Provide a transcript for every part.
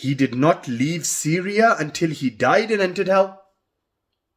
he did not leave Syria until he died and entered hell.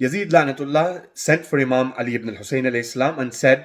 Yazid Lanatullah sent for Imam Ali ibn al-Hussein alayhi salam and said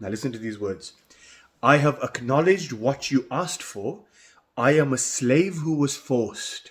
now listen to these words, I have acknowledged what you asked for. I am a slave who was forced.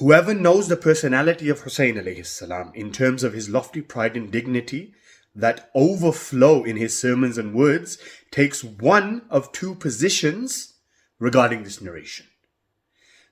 whoever knows the personality of Hussein alayhi salam in terms of his lofty pride and dignity that overflow in his sermons and words takes one of two positions regarding this narration.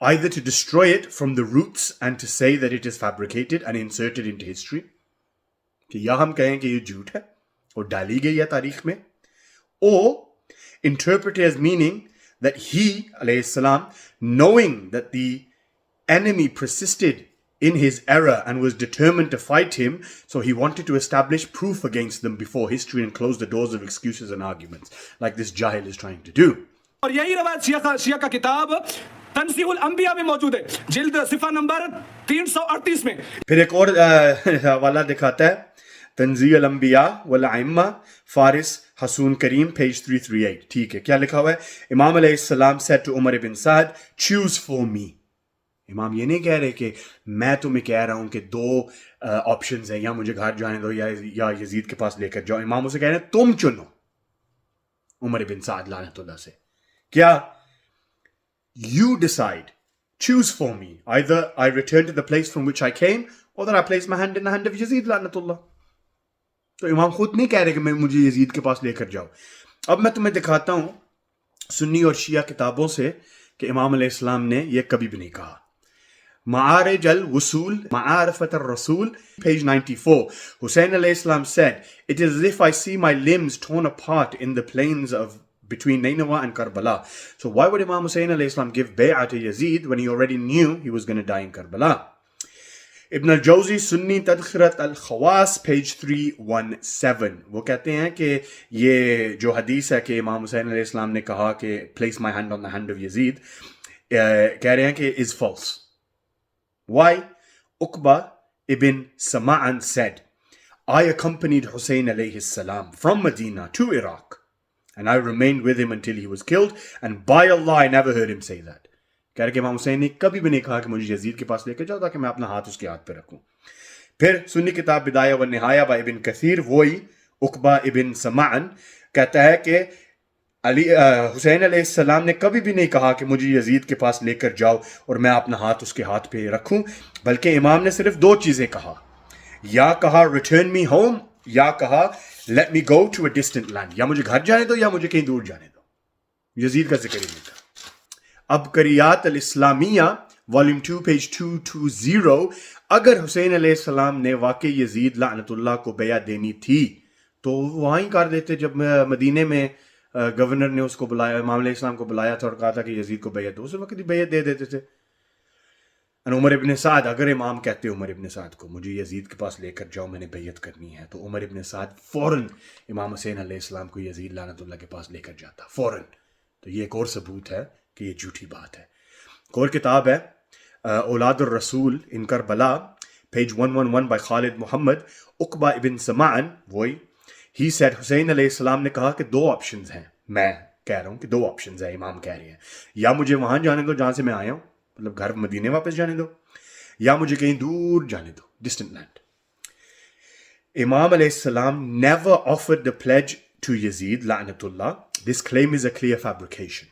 either to destroy it from the roots and to say that it is fabricated and inserted into history, کہ یا ہم کہیں کہ یہ جھوٹ ہے اور ڈالی گئی ہے تاریخ میں, or interpret it as meaning that he علیہ السلام, knowing that the enemy persisted in his error and was determined to fight him, so he wanted to establish proof against them before history and close the doors of excuses and arguments, like this jahil is trying to do. اور یہی روایت شیعہ کا کتاب تنزیہ الانبیاء میں موجود ہے, جلد صفحہ نمبر 338 میں. پھر ایک اور حوالہ دکھاتا ہے, تنزیہ الانبیاء والائمہ, فارس حسون کریم, پیج 338. ٹھیک ہے, کیا لکھا ہوا ہے؟ امام علیہ السلام said to Umar bin Saad, choose for me. امام یہ نہیں کہہ رہے کہ میں تمہیں کہہ رہا ہوں کہ دو آپشنز ہیں, یا مجھے گھر جانے دو یا یزید کے پاس لے کر جاؤ. امام اسے کہہ رہے ہیں تم چنو. عمر بن سعد لعنت اللہ سے, کیا you decide, choose for me, either I return to the place from which I came or that I place my hand in the hand of Yazid لعنت اللہ. تو امام خود نہیں کہہ رہے کہ میں مجھے یزید کے پاس لے کر جاؤ. اب میں تمہیں دکھاتا ہوں سنی اور شیعہ کتابوں سے کہ امام علیہ السلام نے یہ کبھی بھی نہیں کہا. معارج الوصول, معارفت الرسول, page 94. Hussein alayhi salam said, it is as if I see my limbs torn apart in the plains of between Nainawa and Karbala. So why would Imam Hussein alayhi salam give bay'ah to Yazid when he already knew he was going to die in Karbala? Ibn al-Jawzi, Sunni Tadkhirat al-Khawas, page 317. وہ کہتے ہیں کہ یہ جو حدیث ہے کہ امام حسین علیہ السلام نے کہا کہ place my hand on the hand of Yazid, کہہ رہے ہیں کہ is false. Why? Uqba ibn Sama'an said, I accompanied Hussein alayhi salam from Medina to Iraq, and I remained with him until he was killed, and by Allah I never heard him say that. کہہ رہے کہ امام حسین نے کبھی بھی نہیں کہا کہ مجھے یزید کے پاس لے کے جاؤ تاکہ میں اپنا ہاتھ اس کے ہاتھ پہ رکھوں. پھر سنی کتاب بدایہ و نہایہ با ابن کثیر, وہی عقبہ ابن سمعن کہتا ہے کہ حسین علیہ السلام نے کبھی بھی نہیں کہا کہ مجھے یزید کے پاس لے کر جاؤ اور میں اپنا ہاتھ اس کے ہاتھ پہ رکھوں, بلکہ امام نے صرف دو چیزیں کہا, یا کہا ریٹرن می ہوم, یا کہا let me go to a distant land, یا مجھے گھر جانے دو یا مجھے کہیں دور جانے دو. یزید کا ذکر ہی نہیں تھا. عبقریات الاسلامیہ والیوم 2 پیج 220, اگر حسین علیہ السلام نے واقعی یزید لعنت اللہ کو بیعت دینی تھی تو وہاں ہی کر دیتے. جب مدینے میں گورنر نے اس کو بلایا, امام علیہ السلام کو بلایا تھا اور کہا تھا کہ یزید کو بیعت دو, اس وقت ہی بیعت دے دیتے تھے. عمر ابن سعد, اگر امام کہتے عمر ابن سعد کو مجھے یزید کے پاس لے کر جاؤ میں نے بیعت کرنی ہے, تو عمر ابن سعد فوراً امام حسین علیہ السلام کو یزید لعنت اللہ کے پاس لے کر جاتا فوراً. تو یہ ایک اور ثبوت ہے کہ یہ جھوٹی بات ہے. ایک اور کتاب ہے اولاد الرسول ان کربلا, پیج 111 بائی خالد محمد, عقبہ ابن سمعن, وہی ہی سیڈ, حسین علیہ السلام نے کہا کہ دو آپشنز ہیں, میں کہہ رہا ہوں کہ دو آپشنز ہیں, امام کہہ رہے ہیں, یا مجھے وہاں جانے دو جہاں سے میں آیا ہوں, مطلب گھر مدینے واپس جانے دو, یا مجھے کہیں دور جانے دو, ڈسٹنٹ لینڈ. امام علیہ السلام never offered the pledge to Yazid لعنت اللہ. This claim is a clear fabrication.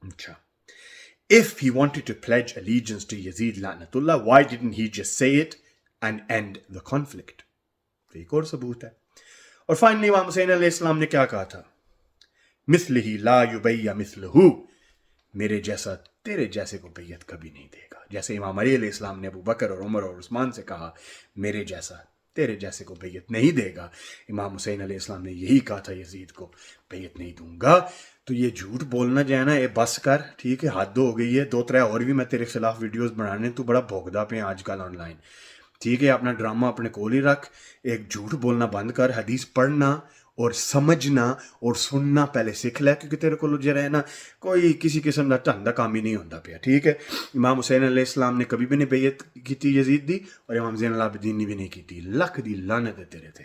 اچھا, if he wanted to pledge allegiance to Yazid لعنت اللہ, why didn't he just say it and end the conflict? تو ایک اور ثبوت ہے. اور فائنلی امام حسین علیہ السلام نے کیا کہا تھا, مثلہ لا یبیع مثلہ, میرے جیسا تیرے جیسے کو بیعت کبھی نہیں دے گا. جیسے امام علی علیہ السلام نے ابو بکر اور عمر اور عثمان سے کہا میرے جیسا تیرے جیسے کو بیعت نہیں دے گا, امام حسین علیہ السلام نے یہی کہا تھا یزید کو بیعت نہیں دوں گا. تو یہ جھوٹ بولنا جو ہے نا, یہ بس کر, ٹھیک ہے, حد ہو گئی ہے. 2-3 اور بھی میں تیرے خلاف ویڈیوز بنانے, تو بڑا بھوگدا پہ آج کل آن لائن, ٹھیک ہے. اپنا ڈرامہ اپنے کول ہی رکھ, ایک جھوٹ بولنا بند کر, حدیث پڑھنا اور سمجھنا اور سننا پہلے سیکھ لے, کیونکہ تیرے کو جو ہے نا کوئی کسی قسم کا ٹھنڈا کام ہی نہیں ہوتا پیا, ٹھیک ہے. امام حسین علیہ السلام نے کبھی بھی نہیں بیعت کی تھی یزید دی, اور امام زین العابدین نے بھی نہیں کی تھی. لکھ دی لعنت ہے تیرے تے.